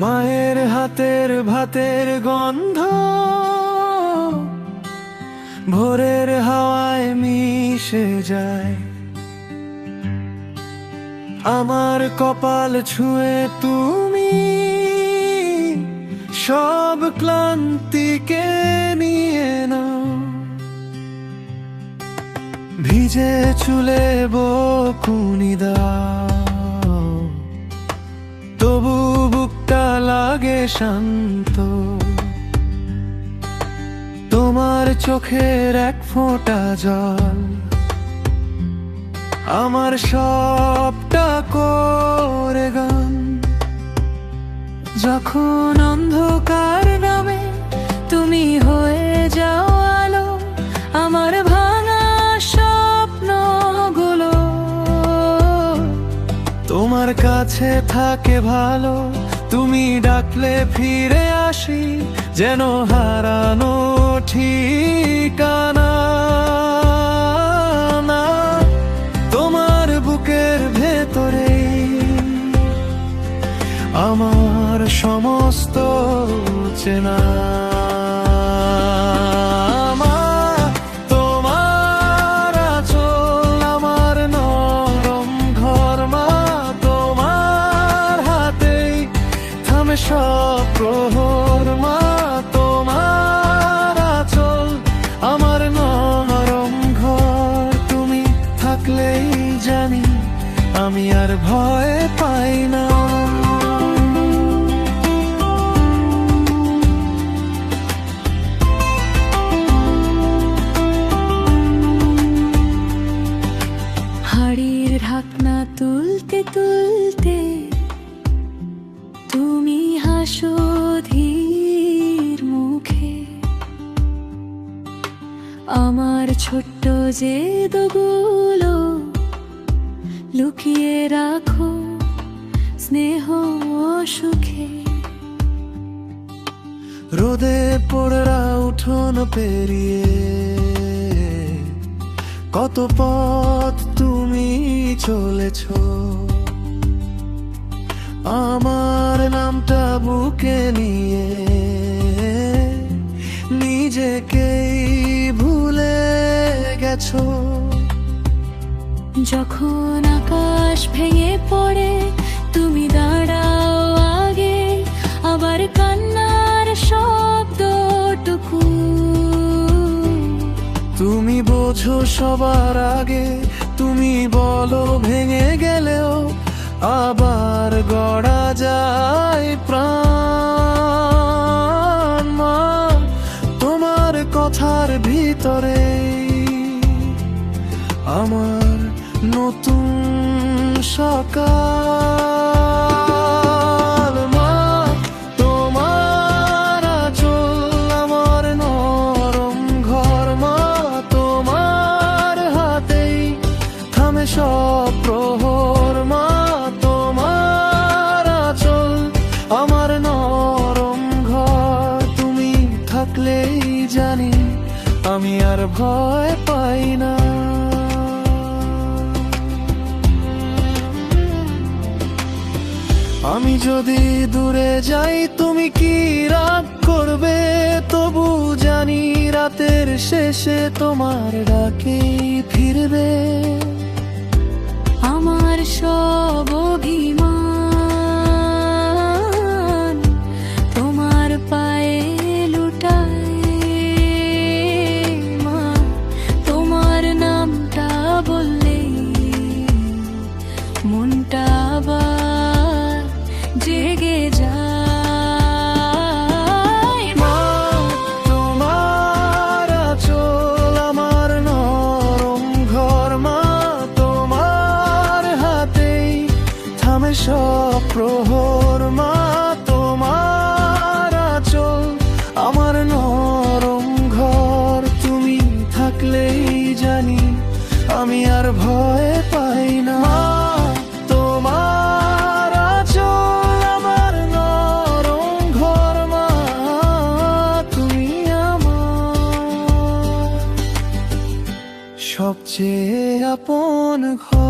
মায়ের হাতের ভাতের গন্ধ ভোরের হাওয়ায় মিশে যায়। আমার কপাল ছুঁয়ে তুমি সব ক্লান্তিকে নিয়ে নাও। ভিজে চুলে বকুনি দাও, তবু বুকটা লাগে শান্ত। তোমার চোখের এক ফোঁটা জল আমার সবটা করে গান। যখন অন্ধকার নামে তুমি হয়ে যাও আলো, আমার ভাঙা স্বপ্নগুলো তোমার কাছে থাকে ভালো। তুমি ডাকলে ফিরে আসি, যেন হারানো ঠিকানা। না, তোমার বুকের ভেতরে আমার সমস্ত চেনা। তোমার আঁচল আমার নরম ঘর, মা তোমার হাতেই থামে সব প্রহর। মা তোমার আঁচল আমার নরম ঘর, তুমি থাকলেই জানি আমি আর ভয় পাই না। হাড়ির ঢাকনা তুলতে তুলতে তুমি হাসো ধীর মুখে। আমার ছোট্ট জেদগুলো লুকিয়ে রাখো স্নেহ সুখে। রোদে পোড়া উঠোন পেরিয়ে কত পথ তুমি চলেছ। আমার নামটা বুকে নিয়ে নিজেকেই ভুলে গেছো। যখন আকাশ ভেঙে পড়ে তুমি দাঁড়াও আগে, আবার কান্নার শব্দটুকু তুমি বোঝো সবার আগে। তুমি বলো ভেঙে গেলেও আবার গড়া যায় প্রাণ। মা তোমার কথার ভিতরে আমার নতুন সকাল। মা তোমার আঁচল আমার নরম ঘর, মা তোমার হাতেই থামে সব প্রহর। মা তোমার আঁচল আমার নরম ঘর, তুমি থাকলেই জানি আমি আর ভয় পাই না। আমি যদি দূরে যাই তুমি কি রাগ করবে, তবু জানি রাতের শেষে তোমার ডাকেই ফিরবে। আমার সব অভিমান তোমার পায়ে লুটায়। মা তোমার নামটা বললেই মনটা আবার জেগে যায়। মা তোমার আঁচল আমার নরম ঘর, মা তোমার হাতেই থামে সব প্রহর। মা তোমার আঁচল আমার নরম ঘর, তুমি থাকলেই জানি আমি আর ভয় পাই না। মা তোমার আঁচল আমার নরম ঘর, মা তুমি আমার সবচেয়ে আপন ঘর।